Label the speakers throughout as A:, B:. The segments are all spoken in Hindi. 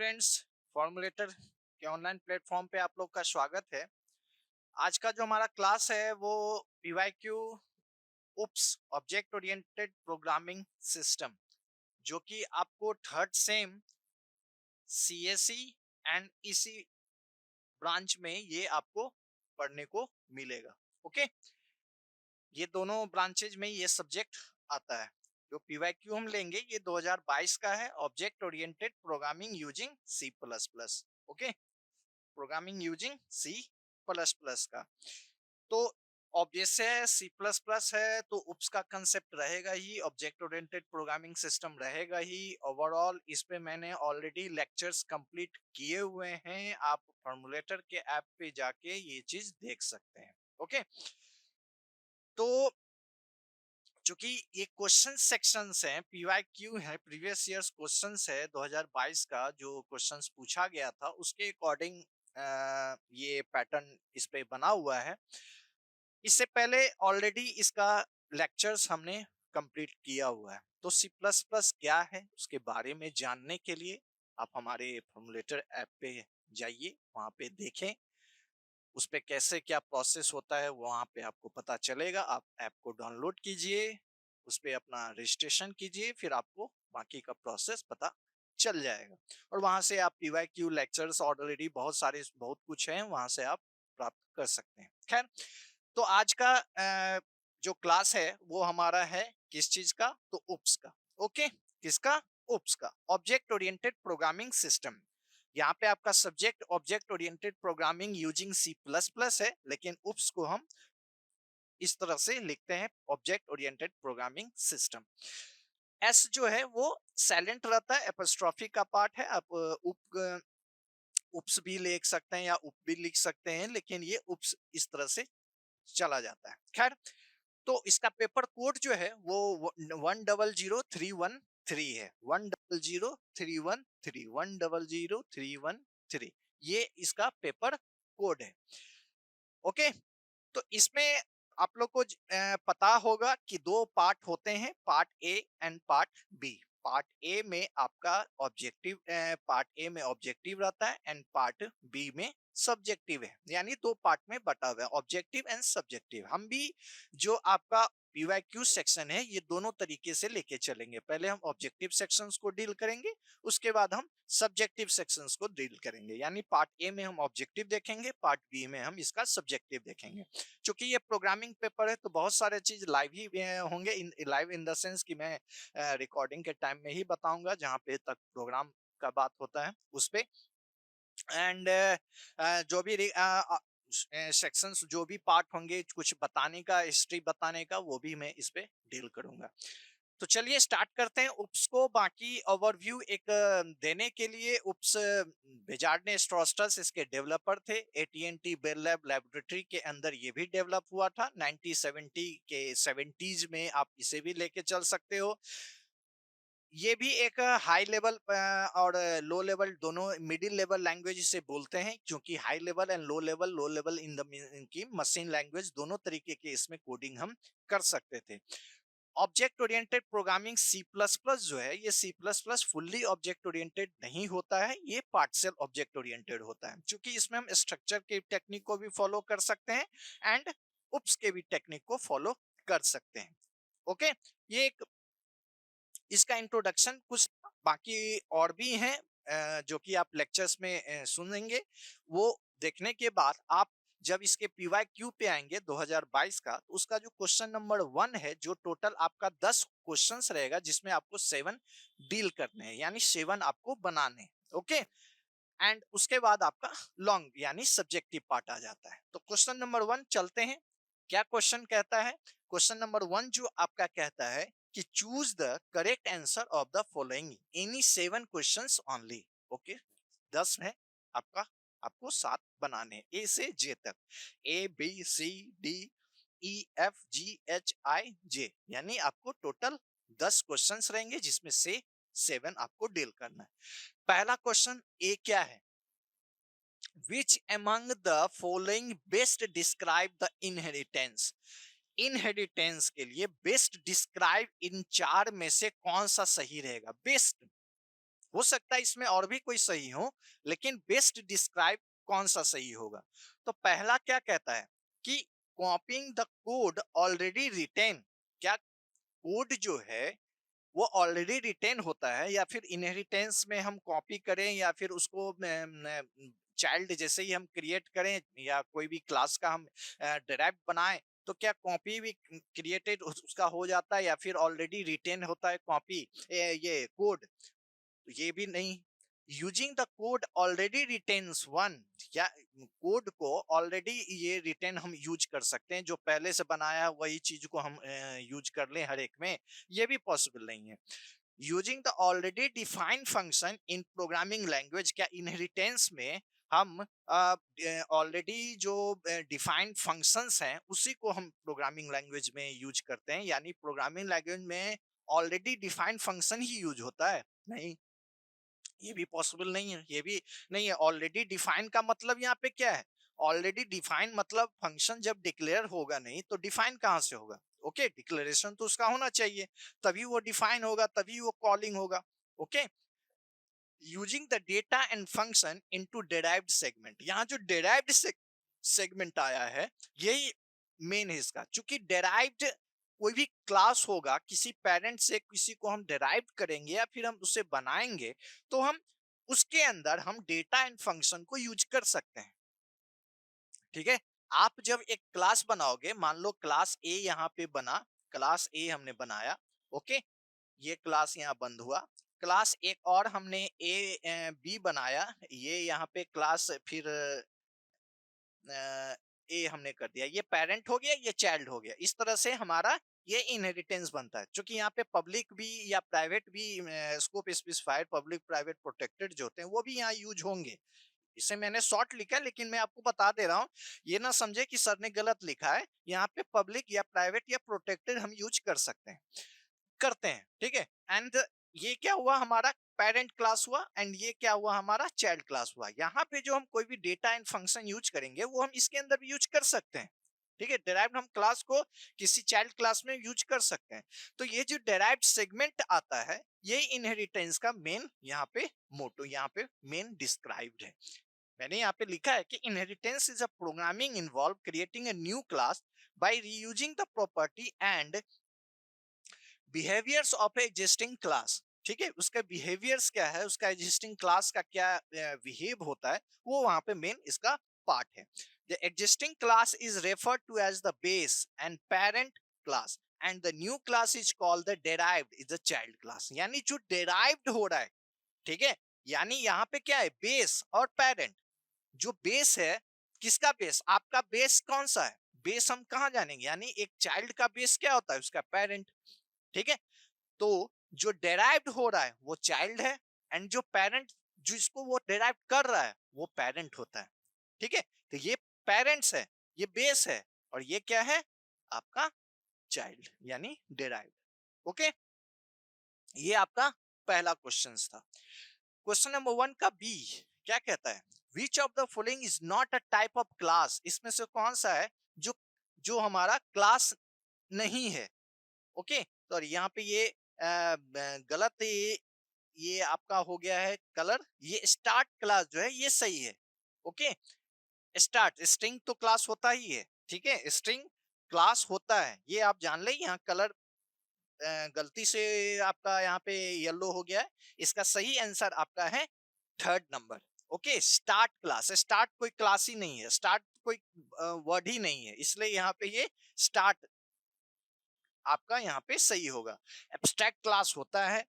A: स्टूडेंट्स, फॉर्मूलेटर के ऑनलाइन प्लेटफॉर्म पे आप लोग का स्वागत है। आज का जो हमारा क्लास है वो पीवाईक्यू उप्स ऑब्जेक्ट ओरिएंटेड प्रोग्रामिंग सिस्टम, जो कि आपको third same CSE and EC branch में ये आपको पढ़ने को मिलेगा। ओके, ये दोनों ब्रांचेज में ये सब्जेक्ट आता है। जो पीवाईक्यू हम लेंगे ये 2022 का है, object oriented programming using C plus plus. Okay, programming using C plus plus का। तो ऑब्जेक्ट है सी प्लस प्लस है तो उप्स का कंसेप्ट रहेगा ही, ऑब्जेक्ट ओरिएंटेड प्रोग्रामिंग सिस्टम रहेगा ही। ओवरऑल इस पे मैंने ऑलरेडी लेक्चर्स कंप्लीट किए हुए हैं, आप फॉर्मूलेटर के ऐप पे जाके ये चीज देख सकते हैं। ओके, तो चूंकि ये क्वेश्चन सेक्शंस हैं, पीवाईक्यू है, प्रीवियस ईयर्स क्वेश्चंस है 2022 का जो क्वेश्चंस पूछा गया था उसके अकॉर्डिंग ये पैटर्न इस पे बना हुआ है। इससे पहले ऑलरेडी इसका लेक्चर्स हमने कंप्लीट किया हुआ है। तो सी प्लस प्लस क्या है उसके बारे में जानने के लिए आप हमारे फॉर्मूलेटर ऐप पे जाइए, वहां पे देखें उस पे कैसे क्या प्रोसेस होता है, वहां पे आपको पता चलेगा। आप ऐप को डाउनलोड कीजिए, उस पे अपना रजिस्ट्रेशन कीजिए, फिर आपको बाकी का प्रोसेस पता चल जाएगा। और वहां से आप पीवाईक्यू लेक्चर्स ऑलरेडी बहुत सारे बहुत कुछ हैं, वहां से आप प्राप्त कर सकते हैं। खैर, तो आज का जो क्लास है वो हमारा है किस चीज का, तो उप्स का। ओके, किसका? उप्स का, ऑब्जेक्ट ओरिएंटेड प्रोग्रामिंग सिस्टम। यहाँ पे आपका subject object oriented programming using C plus plus है, लेकिन उप्स को हम इस तरह से लिखते हैं, object oriented programming system. S जो है वो साइलेंट रहता है, एपोस्ट्रोफी का पार्ट है। आप उप्स भी लिख सकते हैं या उप भी लिख सकते हैं, लेकिन ये उप्स इस तरह से चला जाता है। खैर, तो इसका पेपर कोड जो है वो 100313 है। 100313 100313, ये इसका पेपर कोड है। ओके, तो इसमें आप लोग को पता होगा कि दो पार्ट होते हैं, part A and part B. Part A में आपका ऑब्जेक्टिव, पार्ट ए में ऑब्जेक्टिव रहता है एंड पार्ट बी में सब्जेक्टिव है, यानी दो पार्ट में बटा हुआ है, ऑब्जेक्टिव एंड सब्जेक्टिव। हम भी जो आपका पीवाईक्यू सेक्शन है ये दोनों तरीके से लेके चलेंगे। पहले हम ऑब्जेक्टिव सेक्शंस को डील करेंगे, उसके बाद हम सब्जेक्टिव सेक्शंस को डील करेंगे। यानी पार्ट ए में हम ऑब्जेक्टिव देखेंगे, पार्ट बी में हम इसका सब्जेक्टिव देखेंगे। क्योंकि ये प्रोग्रामिंग पेपर है तो बहुत सारे चीज लाइव ही होंगे, लाइव इन द सेंस कि मैं रिकॉर्डिंग के टाइम में ही बताऊंगा, जहां पे तक प्रोग्राम का बात होता है उस पे। एंड जो भी सेक्शंस, जो भी पार्ट होंगे कुछ बताने का, हिस्ट्री बताने का, वो भी मैं इस पे डील करूंगा। तो चलिए स्टार्ट करते हैं उप्स को। बाकी ओवरव्यू एक देने के लिए, उप्स बेजार्ड स्ट्रोस्टस इसके डेवलपर थे। एटीएनटी बेल लैब लेबोरेटरी के अंदर ये भी डेवलप हुआ था 1970 के 70s में, आप इसे भी लेके चल सकते हो। ये भी एक हाई लेवल और लो लेवल, दोनों मिडिल लेवल लैंग्वेज इसे बोलते हैं, क्योंकि high level and low level in the की मशीन लैंग्वेज, दोनों तरीके के इसमें कोडिंग हम कर सकते थे। Object oriented programming C plus plus जो है, ये C plus plus fully object oriented नहीं होता है, ये पार्शियल ऑब्जेक्ट ओरिएंटेड होता है, क्योंकि इसमें हम स्ट्रक्चर के टेक्निक को भी फॉलो कर सकते हैं एंड उप्स के भी टेक्निक को फॉलो कर सकते हैं। ओके, ये एक इसका इंट्रोडक्शन कुछ था। बाकी और भी हैं जो कि आप लेक्चर्स में सुनेंगे। वो देखने के बाद आप जब इसके पीवाईक्यू पे आएंगे 2022 का, तो उसका जो क्वेश्चन नंबर 1 है, जो टोटल आपका 10 क्वेश्चंस रहेगा, जिसमें आपको 7 डील करने हैं, यानी 7 आपको बनाने हैं। ओके, एंड उसके बाद आपका लॉन्ग यानी सब्जेक्टिव पार्ट आ जाता है। तो क्वेश्चन नंबर 1 चलते हैं। क्या क्वेश्चन कहता है? क्वेश्चन नंबर 1 जो आपका कहता है कि choose the correct answer of the following any 7 questions only. Okay, 10 है आपका, आपको 7 बनाने, ए से जे तक, A B C D E F G H I J, यानी आपको टोटल 10 क्वेश्चंस रहेंगे, जिसमें से 7 आपको डील करना है। पहला क्वेश्चन ए क्या है? Which among the following best describe the inheritance? Inheritance के लिए बेस्ट डिस्क्राइब इन चार में से कौन सा सही रहेगा? बेस्ट, हो सकता है इसमें और भी कोई सही हो, लेकिन बेस्ट डिस्क्राइब कौन सा सही होगा? तो पहला क्या कहता है कि copying the code already written, क्या कोड जो है वो ऑलरेडी रिटेन होता है, या फिर इनहेरिटेंस में हम कॉपी करें, या फिर उसको चाइल्ड जैसे ही हम क्रिएट करें, या कोई भी क्लास का हम डिराइव बनाएं, तो क्या कॉपी भी क्रिएटेड उसका हो जाता है, या फिर ऑलरेडी रिटेन होता है कॉपी ये कोड? तो ये भी नहीं। Using the code already retains one, या कोड को ऑलरेडी ये रिटेन हम यूज कर सकते हैं, जो पहले से बनाया वही चीज को हम यूज कर लें हर एक में, ये भी पॉसिबल नहीं है। Using the already defined function in programming language, क्या इनहेरिटेंस में हम ऑलरेडी जो डिफाइंड फंक्शंस हैं उसी को हम प्रोग्रामिंग लैंग्वेज में यूज करते हैं, यानी प्रोग्रामिंग लैंग्वेज में ऑलरेडी डिफाइंड फंक्शन ही यूज होता है? नहीं, ये भी पॉसिबल नहीं है, ये भी नहीं है। ऑलरेडी डिफाइन का मतलब यहाँ पे क्या है? ऑलरेडी डिफाइन मतलब फंक्शन जब डिक्लेयर होगा नहीं तो डिफाइन कहाँ से होगा? ओके, डिक्लेरेशन तो उसका होना चाहिए, तभी वो डिफाइन होगा, तभी वो कॉलिंग होगा। Okay, using the data and function into derived segment, यहाँ जो डिराइव्ड सेगमेंट आया है यही मेन है इसका, क्योंकि डिराइव्ड कोई भी क्लास होगा, किसी पेरेंट से किसी को हम डिराइव करेंगे या फिर हम उसे बनाएंगे, तो हम उसके अंदर हम डेटा एंड फंक्शन को यूज कर सकते हैं। ठीक है, आप जब एक क्लास बनाओगे, मान लो क्लास ए यहाँ पे बना, क्लास ए हमने बनाया, ओके, ये क्लास यहाँ बंद हुआ। क्लास एक और हमने ए बी बनाया, ये यहाँ पे क्लास फिर ए हमने कर दिया, ये पेरेंट हो गया, ये चाइल्ड हो गया। इस तरह से हमारा ये इनहेरिटेंस बनता है, क्योंकि यहाँ पे पब्लिक भी या प्राइवेट भी scope specified, public private protected जो होते हैं वो भी यहाँ यूज होंगे। इसे मैंने शॉर्ट लिखा है, लेकिन मैं आपको बता दे रहा हूँ, ये ना समझे कि सर ने गलत लिखा है। यहाँ पे पब्लिक या प्राइवेट या प्रोटेक्टेड हम यूज कर सकते हैं, करते हैं, ठीक है। एंड ये क्या हुआ, हमारा पेरेंट क्लास हुआ, एंड ये क्या हुआ, हमारा चाइल्ड क्लास हुआ। यहाँ पे जो हम कोई भी डेटा एंड फंक्शन यूज करेंगे वो हम इसके अंदर भी यूज कर सकते हैं, ठीक है। डिराइव्ड हम क्लास को किसी चाइल्ड क्लास में यूज कर सकते हैं। तो ये जो डिराइव्ड सेगमेंट आता है, ये इनहेरिटेंस का मेन यहाँ पे मोटो, यहाँ पे मेन डिस्क्राइब्ड है। मैंने यहाँ पे लिखा है कि inheritance is a programming involve creating a new class by reusing the property and behaviours of existing class. ठीक है, उसका बिहेवियर्स क्या है, उसका एग्जिस्टिंग क्लास का क्या बिहेव होता है, वो वहां पे मेन इसका पार्ट है। The existing class is referred to as the base and parent class, and the new class is called the derived is the child class. यानी जो डेराइव्ड हो रहा है, ठीक है, यानी यहाँ पे क्या है, बेस और पेरेंट। जो बेस है, किसका बेस, आपका बेस कौन सा है, बेस हम कहाँ जानेंगे, यानी एक चाइल्ड का बेस क्या होता है, उसका पेरेंट। ठीक है, तो जो डेराइव्ड हो रहा है वो चाइल्ड है, एंड जो पेरेंट जिसको वो डेराइव कर रहा है वो पेरेंट होता है। ठीक है, तो ये पेरेंट्स है, ये बेस है, और ये क्या है, आपका चाइल्ड यानी डेराइव्ड। ओके, ये आपका पहला क्वेश्चन था। क्वेश्चन नंबर 1 का बी क्या कहता है, which of the following is not a type of class, इसमें से कौन सा है जो जो हमारा क्लास नहीं है। ओके, तो यहाँ पे ये गलत, ये आपका हो गया है कलर, ये स्टार्ट क्लास जो है ये सही है। ओके, स्टार्ट स्ट्रिंग तो क्लास होता ही है, ठीक है, स्ट्रिंग क्लास होता है, ये आप जान ले। यहाँ कलर गलती से आपका यहाँ पे येलो हो गया है, इसका सही आंसर आपका है third number. Okay, start class, start कोई क्लास ही नहीं है, स्टार्ट कोई वर्ड ही नहीं है, इसलिए यहाँ पे ये स्टार्ट आपका यहाँ पे सही होगा। एब्स्ट्रैक्ट क्लास होता है,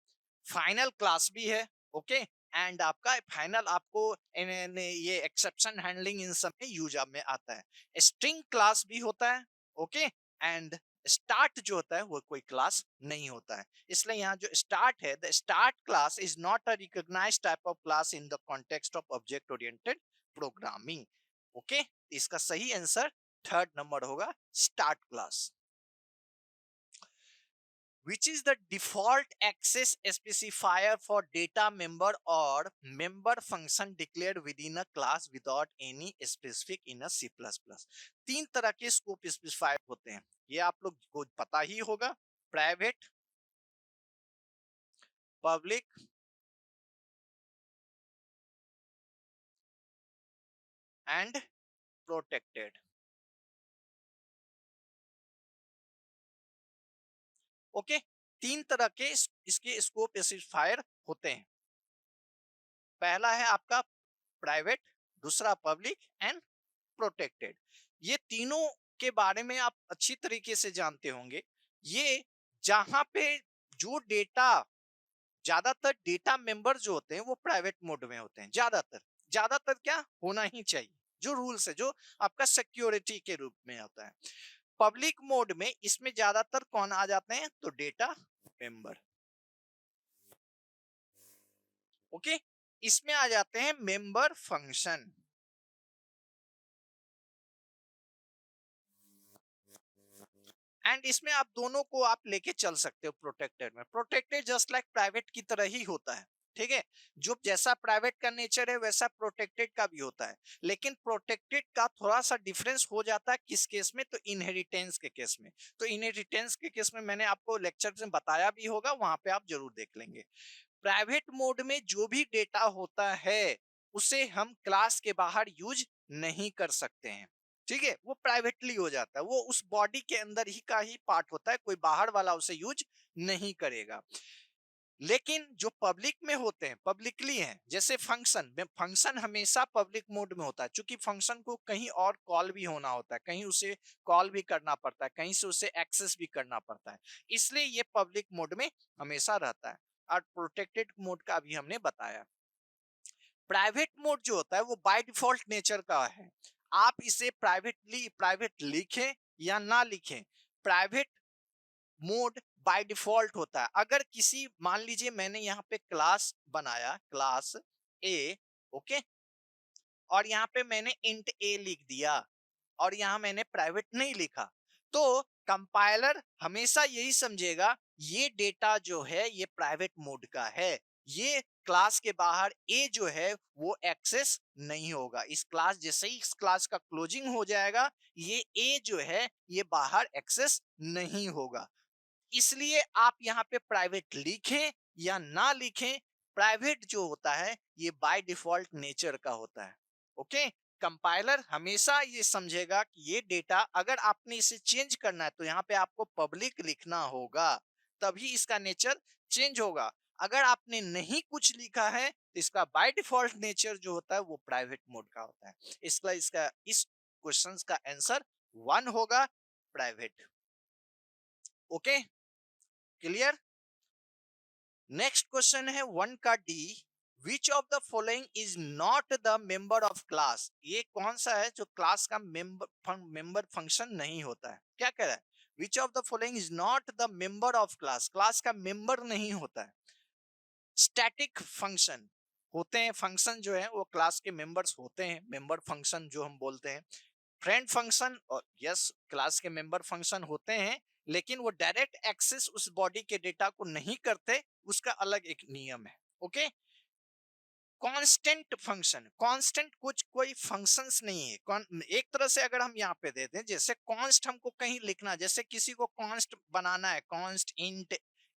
A: फाइनल क्लास भी है। ओके, एंड आपका फाइनल आपको ये एक्सेप्शन हैंडलिंग इन सब में यूज में आता है। स्ट्रिंग क्लास भी होता है, ओके, एंड स्टार्ट जो होता है वो कोई क्लास नहीं होता है। इसलिए यहाँ जो स्टार्ट है, the start class is not a recognised type of class in the context of object oriented programming. Okay, इसका सही आंसर थर्ड नंबर होगा, start class. Which is the default access specifier for data member or member function declared within a class without any specific in a C++। तीन तरह के स्कोप स्पेसिफायर होते हैं, ये आप लोग को पता ही होगा, private, public and protected. Okay, तीन तरह के इसके स्कोप स्पेसिफायर होते हैं। पहला है आपका प्राइवेट, दूसरा पब्लिक एंड प्रोटेक्टेड। ये तीनों के बारे में आप अच्छी तरीके से जानते होंगे। ये जहां पे जो डेटा, ज्यादातर डेटा मेंबर जो होते हैं वो प्राइवेट मोड में होते हैं। ज्यादातर, ज्यादातर क्या होना ही चाहिए, जो रूल्स है, जो आपका सिक्योरिटी के रूप में होता है। पब्लिक मोड में इसमें ज्यादातर कौन आ जाते हैं, तो डेटा मेंबर। ओके, इसमें आ जाते हैं मेंबर फंक्शन। एंड इसमें आप दोनों को आप लेके चल सकते हो प्रोटेक्टेड में। प्रोटेक्टेड जस्ट लाइक प्राइवेट की तरह ही होता है, ठीक है। जो जैसा प्राइवेट का नेचर है वैसा प्रोटेक्टेड का भी होता है, लेकिन प्रोटेक्टेड का थोड़ा सा डिफरेंस हो जाता है किस केस में, तो इनहेरिटेंस के केस में। तो इनहेरिटेंस के केस में मैंने आपको लेक्चर में बताया भी होगा, वहां पे आप जरूर देख लेंगे। प्राइवेट मोड में जो भी डेटा होता है उसे हम क्लास के बाहर यूज नहीं कर सकते हैं, ठीक है। वो प्राइवेटली हो जाता है, वो उस बॉडी के अंदर ही का ही पार्ट होता है, कोई बाहर वाला उसे यूज नहीं करेगा। लेकिन जो पब्लिक में होते हैं, पब्लिकली हैं, जैसे फंक्शन में, फंक्शन हमेशा पब्लिक मोड में होता है, क्योंकि फंक्शन को कहीं और कॉल भी होना होता है, कहीं उसे कॉल भी करना पड़ता है, कहीं से उसे एक्सेस भी करना पड़ता है, इसलिए ये पब्लिक मोड में हमेशा रहता है। और प्रोटेक्टेड मोड का भी हमने बताया। प्राइवेट मोड जो होता है वो बाय डिफॉल्ट नेचर का है। आप इसे प्राइवेट लिखें या ना लिखें, प्राइवेट मोड बाय डिफॉल्ट होता है। अगर किसी, मान लीजिए मैंने यहाँ पे क्लास बनाया, क्लास ए, ओके, और यहाँ पे मैंने इंट ए लिख दिया और यहाँ मैंने प्राइवेट नहीं लिखा, तो कंपाइलर हमेशा यही समझेगा ये डेटा जो है ये प्राइवेट मोड का है, ये क्लास के बाहर ए जो है वो एक्सेस नहीं होगा। इस क्लास, जैसे ही इस क्लास का क्लोजिंग हो जाएगा, ये ए जो है ये बाहर एक्सेस नहीं होगा। इसलिए आप यहाँ पे प्राइवेट लिखें या ना लिखें, प्राइवेट जो होता है ये बाय डिफॉल्ट नेचर का होता है। ओके, कंपाइलर हमेशा ये समझेगा कि ये डेटा, अगर आपने इसे चेंज करना है तो यहाँ पे आपको पब्लिक लिखना होगा, तभी इसका नेचर चेंज होगा। अगर आपने नहीं कुछ लिखा है तो इसका बाय डिफॉल्ट नेचर जो होता है वो प्राइवेट मोड का होता है। इसका इस क्वेश्चंस का आंसर वन होगा, private. Okay, clear. Next question है वन का D, which of the following is not the member of class. ये कौन सा है जो क्लास का मेंबर फंक्शन नहीं होता है। क्या कह रहा है, which of the following is not the member of class, class का मेंबर नहीं होता है। स्टैटिक फंक्शन होते हैं, फंक्शन जो है वो क्लास के मेंबर्स होते हैं, मेंबर फंक्शन जो हम बोलते हैं। फ्रेंड फंक्शन और यस क्लास के मेंबर फंक्शन होते हैं, लेकिन वो डायरेक्ट एक्सेस उस बॉडी के डेटा को नहीं करते, उसका अलग एक नियम है। ओके, कांस्टेंट फंक्शन, कांस्टेंट कुछ कोई फंक्शंस नहीं है। एक तरह से अगर हम यहाँ पे देते हैं, जैसे कांस्ट हमको कहीं लिखना, जैसे किसी को कांस्ट बनाना है, कांस्ट इंट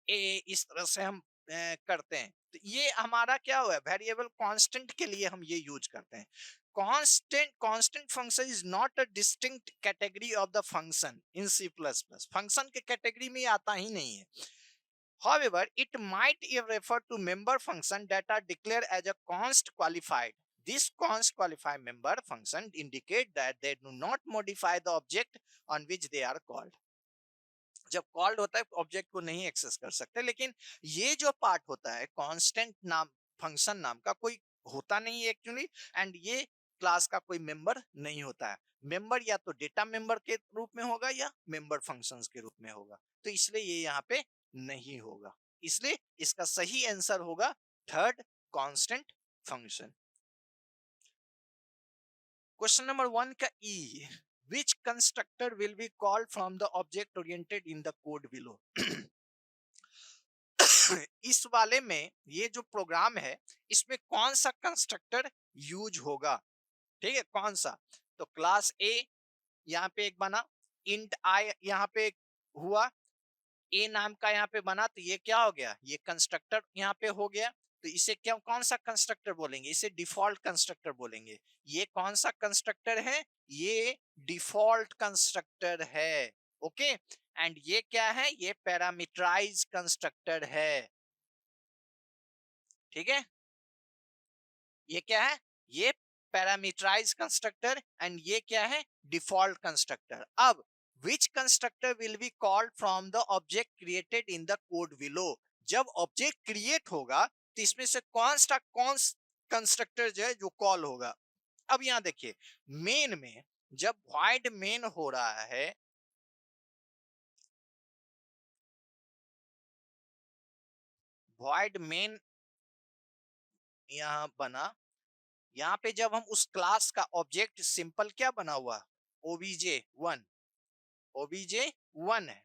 A: ए, इस तरह से हम करते हैं, तो ये हमारा क्या हुआ, वेरिएबल कांस्टेंट के लिए हम ये यूज करते हैं। Constant function is not a distinct category of the function in C plus plus, function के कैटेगरी में आता ही नहीं है। However, it might refer to member function that are declared as a const qualified. This const qualified member function indicate that they do not modify the object on which they are called. जब कॉल्ड होता है ऑब्जेक्ट को नहीं एक्सेस कर सकते, लेकिन ये जो पार्ट होता है कांस्टेंट नाम, फंक्शन नाम का कोई होता नहीं है एक्चुअली, एंड ये क्लास का कोई मेंबर नहीं होता है। मेंबर या तो डेटा मेंबर के रूप में होगा या मेंबर फंक्शंस के रूप में होगा, तो इसलिए ये यहाँ पे नहीं होगा। इसलिए इसका सही आंसर होगा third, constant function. Question number one का ई, which constructor will be called from the object oriented in the code below। इस वाले में ये जो प्रोग्राम है इसमें कौन सा कंस्ट्रक्टर यूज होगा, ठीक है, कौन सा। तो क्लास ए यहाँ पे एक बना, इंट आई यहाँ पे हुआ, ए नाम का यहाँ पे बना, तो ये क्या हो गया, ये कंस्ट्रक्टर यहाँ पे हो गया। तो इसे क्या कौन सा कंस्ट्रक्टर बोलेंगे? इसे डिफॉल्ट कंस्ट्रक्टर बोलेंगे। ये कौन सा कंस्ट्रक्टर है? ये डिफॉल्ट कंस्ट्रक्टर है। ओके, एंड ये क्या है? ये पैरामीटराइज कंस्ट्रक्टर है। ठीक है, ये क्या है? ये पैरामीटराइज कंस्ट्रक्टर, एंड ये क्या है? Default constructor. अब which constructor will be called from the object created in the code below? जब ऑब्जेक्ट क्रिएट होगा तो इसमें से कौन कंस्ट्रक्टर जो है जो कॉल होगा? अब यहां देखिए, मेन में जब void मेन हो रहा है, void मेन यहां बना, यहाँ पे जब हम उस क्लास का ऑब्जेक्ट सिंपल क्या बना हुआ? obj1, obj1 है,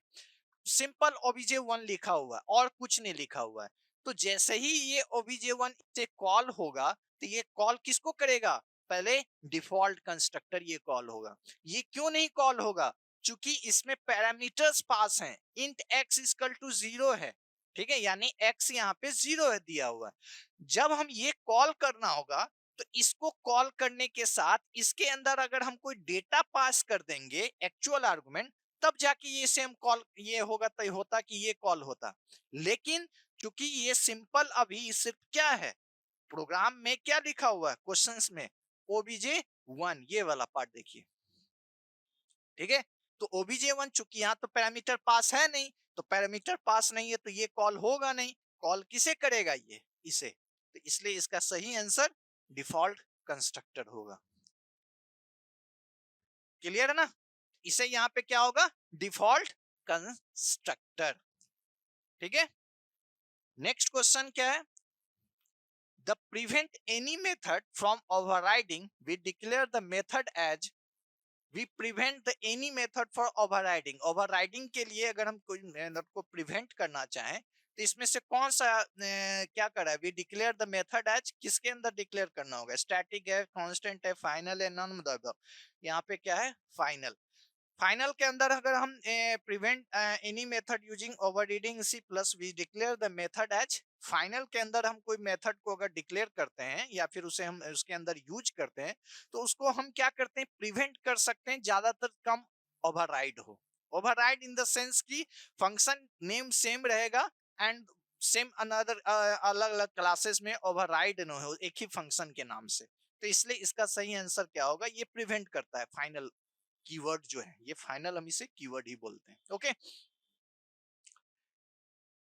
A: सिंपल obj1 लिखा हुआ है और कुछ नहीं लिखा हुआ है। तो जैसे ही ये obj1 से कॉल होगा तो ये कॉल किसको करेगा? पहले डिफॉल्ट कंस्ट्रक्टर ये कॉल होगा। ये क्यों नहीं कॉल होगा? क्योंकि इसमें पैरामीटर्स पास हैं, इंट x इक्वल टू 0 है। ठीक है, यानी x यहाँ पे 0 है दिया हुआ है। जब हम ये कॉल करना होगा तो इसको कॉल करने के साथ इसके अंदर अगर हम कोई डेटा पास कर देंगे एक्चुअल आर्गुमेंट, तब जाके ये सेम कॉल ये होगा, तो होता कि ये कॉल होता। लेकिन क्योंकि ये सिंपल अभी सिर्फ क्या है, प्रोग्राम में क्या लिखा हुआ है क्वेश्चंस में? obj1, ये वाला पार्ट देखिए। ठीक है, तो obj1 चूंकि यहाँ तो पैरामीटर पास है नहीं, तो पैरामीटर पास नहीं है तो ये कॉल होगा नहीं। कॉल किसे करेगा? ये इसे। तो इसलिए इसका सही आंसर डिफॉल्ट कंस्ट्रक्टर होगा। क्लियर है ना? इसे यहाँ पे क्या होगा? Default constructor. ठीक है, नेक्स्ट क्वेश्चन क्या है? The prevent any method from overriding, we declare the method as, we prevent the any method for overriding। overriding के लिए अगर हम कोई मेथड को प्रिवेंट करना चाहें तो इसमें से कौन सा क्या कर रहा है? We declare the method as, किसके अंदर डिक्लेयर करना होगा? स्टैटिक है, कांस्टेंट है, फाइनल है, नॉन मतलब यहाँ पे क्या है? फाइनल। फाइनल के अंदर अगर हम prevent any method using overriding C plus, we declare the method as. Final के अंदर हम कोई मेथड को अगर डिक्लेयर करते हैं या फिर उसे हम उसके अंदर यूज करते हैं तो उसको हम क्या करते हैं? प्रिवेंट कर सकते हैं, ज्यादातर कम ओवरराइड हो। ओवरराइड इन द सेंस की फंक्शन नेम सेम रहेगा एंड सेम अनदर अलग अलग क्लासेस में ओवरराइड न हो एक ही फंक्शन के नाम से। तो इसलिए इसका सही आंसर क्या होगा? ये प्रिवेंट करता है फाइनल कीवर्ड जो है, ये फाइनल हम इसे कीवर्ड ही बोलते हैं। ओके,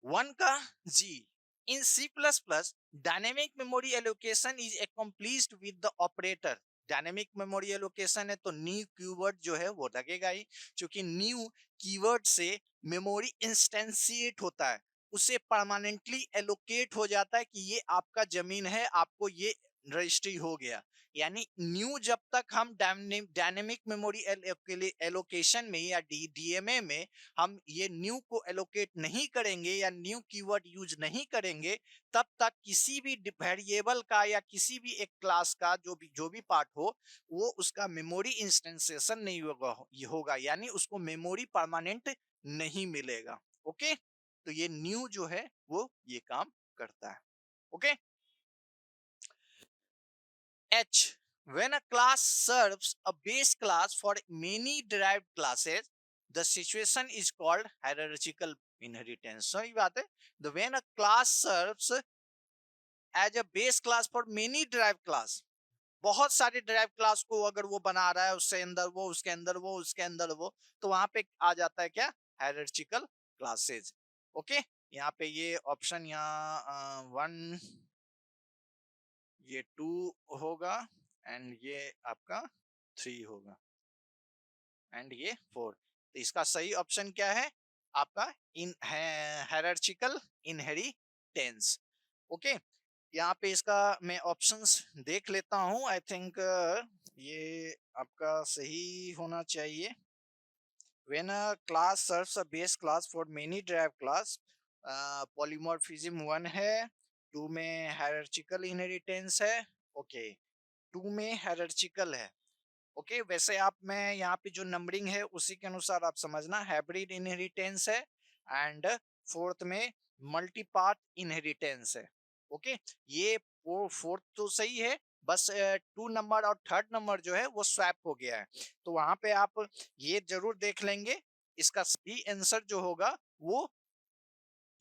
A: वन का जी, in C plus plus dynamic memory allocation is accomplished with the operator. Dynamic memory allocation है तो न्यू कीवर्ड जो है वो लगेगा ही, क्योंकि न्यू कीवर्ड से मेमोरी इंस्टेंशिएट होता है, उसे परमानेंटली एलोकेट हो जाता है कि ये आपका जमीन है, आपको ये रजिस्ट्री हो गया। यानी न्यू जब तक हम डायनेमिक मेमोरी एलोकेशन में या डीएमए में हम ये न्यू को एलोकेट नहीं करेंगे या न्यू कीवर्ड यूज नहीं करेंगे, तब तक किसी भी वेरिएबल का या किसी भी एक क्लास का जो भी पार्ट हो वो उसका मेमोरी इंस्टेंसेशन नहीं होगा, यानी उसको मेमोरी परमानेंट नहीं मिलेगा। ओके, तो ये न्यू जो है वो ये काम करता है। Okay, H, when a class serves a base class for many derived classes, the situation is called hierarchical inheritance। सही बात है। The when a class serves as a base class for many derived class, बहुत सारे derived class को अगर वो बना रहा है, उसके अंदर वो, उसके अंदर वो, उसके अंदर वो, तो वहां पे आ जाता है क्या? hierarchical classes। ओके, यहाँ पे ये ऑप्शन यहाँ 1, ये 2 होगा एंड ये आपका 3 होगा एंड ये 4। तो इसका सही ऑप्शन क्या है? आपका इन हायरार्चिकल इनहेरिटेंस। ओके, यहाँ पे इसका मैं ऑप्शंस देख लेता हूँ। आई थिंक ये आपका सही होना चाहिए। when a class serves a base class for many derived class, polymorphism 1 है, 2 में hierarchical inheritance है, ओके, 2 में hierarchical है। ओके, वैसे आप मैं यहाँ पे जो नंबरिंग है उसी के अनुसार आप समझना, हाइब्रिड इनहेरिटेंस है एंड फोर्थ में मल्टीपाथ इनहेरिटेंस है। ओके, ये फोर्थ तो सही है, बस 2 नंबर और थर्ड नंबर जो है वो स्वैप हो गया है। तो वहां पे आप ये जरूर देख लेंगे, इसका सही आंसर जो होगा वो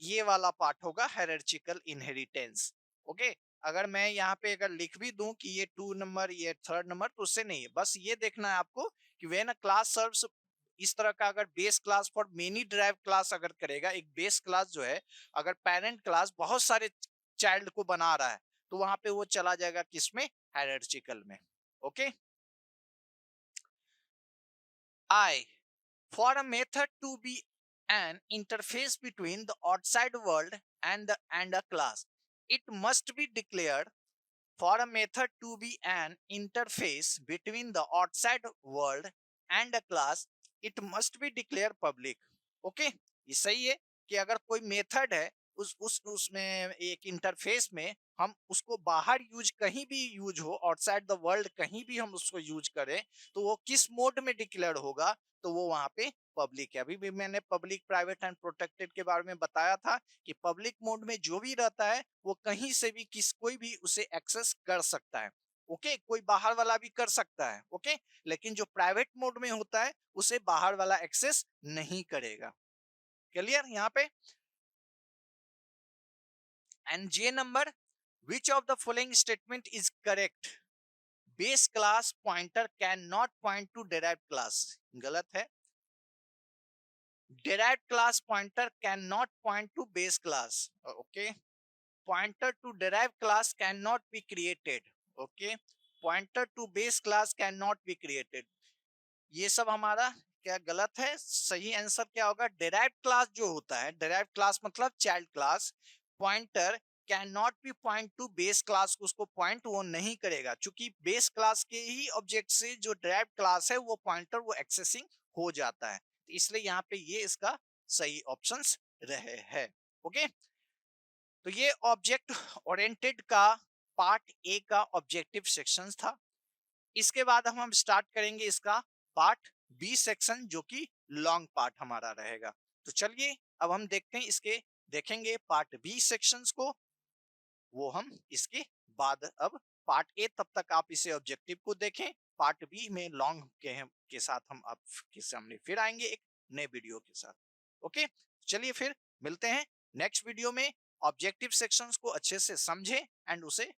A: ये वाला पार्ट होगा, हायरार्चिकल इनहेरिटेंस। ओके, अगर मैं यहाँ पे अगर लिख भी दूं कि ये 2 नंबर ये थर्ड नंबर, तो उससे नहीं है, बस ये देखना है आपको कि व्हेन अ क्लास सर्व्स, इस तरह का अगर base class for many drive class अगर करेगा, एक बेस क्लास जो है अगर पेरेंट क्लास बहुत सारे चाइल्ड को बना रहा है, तो वहां पे वो चला जाएगा किसमें, हायरार्चिकल में। Okay, I, for a method to be an interface between the outside world and a class, it must be declared. For a method to be an interface between the outside world and a class, it must be declared public. Okay, ये सही है कि अगर कोई मेथड है, उस उसमें एक इंटरफेस में हम उसको बाहर यूज, कहीं भी यूज हो, आउटसाइड द वर्ल्ड कहीं भी हम उसको यूज करें, तो वो किस मोड में डिक्लेयर होगा, तो वो वहां पे पब्लिक है। अभी भी मैंने पब्लिक, प्राइवेट एंड प्रोटेक्टेड के बारे में बताया था कि पब्लिक मोड में जो भी रहता है वो कहीं से भी कोई भी उसे एक्सेस कर सकता है। ओके, कोई बाहर वाला भी कर सकता है। ओके, लेकिन जो प्राइवेट मोड में होता है उसे बाहर वाला एक्सेस नहीं करेगा। क्लियर यहाँ पे? And J number, which of the following statement is correct? Base class pointer can not point two derived class, गलत है। derived class pointer cannot point to base class. Okay, pointer to derived class cannot be created. Okay, pointer to base class cannot be created. ये सब हमारा क्या गलत है? सही आंसर क्या होगा? derived क्लास जो होता है, derived क्लास मतलब child class, pointer can not be point two base class, उसको पॉइंट वो नहीं करेगा, क्योंकि बेस क्लास के ही ऑब्जेक्ट से जो derived क्लास है वो पॉइंटर वो एक्सेसिंग हो जाता है, इसलिए यहाँ पे ये इसका सही ऑप्शंस रहे है। ओके, तो ये ऑब्जेक्ट ओरिएंटेड का पार्ट ए का ऑब्जेक्टिव सेक्शंस था। इसके बाद हम स्टार्ट करेंगे इसका पार्ट बी सेक्शन, जो कि लॉन्ग पार्ट हमारा रहेगा। तो चलिए अब हम देखते हैं इसके, देखेंगे पार्ट बी सेक्शंस को, वो हम इसके बाद अब पार्ट ए, तब तक आप इसे ऑब्जेक्टिव को देखें। पार्ट बी में लॉन्ग के साथ हम आपके सामने फिर आएंगे एक नए वीडियो के साथ। ओके, चलिए फिर मिलते हैं नेक्स्ट वीडियो में। ऑब्जेक्टिव सेक्शंस को अच्छे से समझें एंड उसे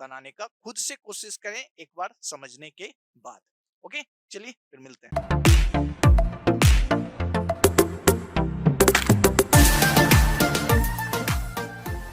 A: बनाने का खुद से कोशिश करें एक बार समझने के बाद। ओके, चलिए फिर मिलते हैं।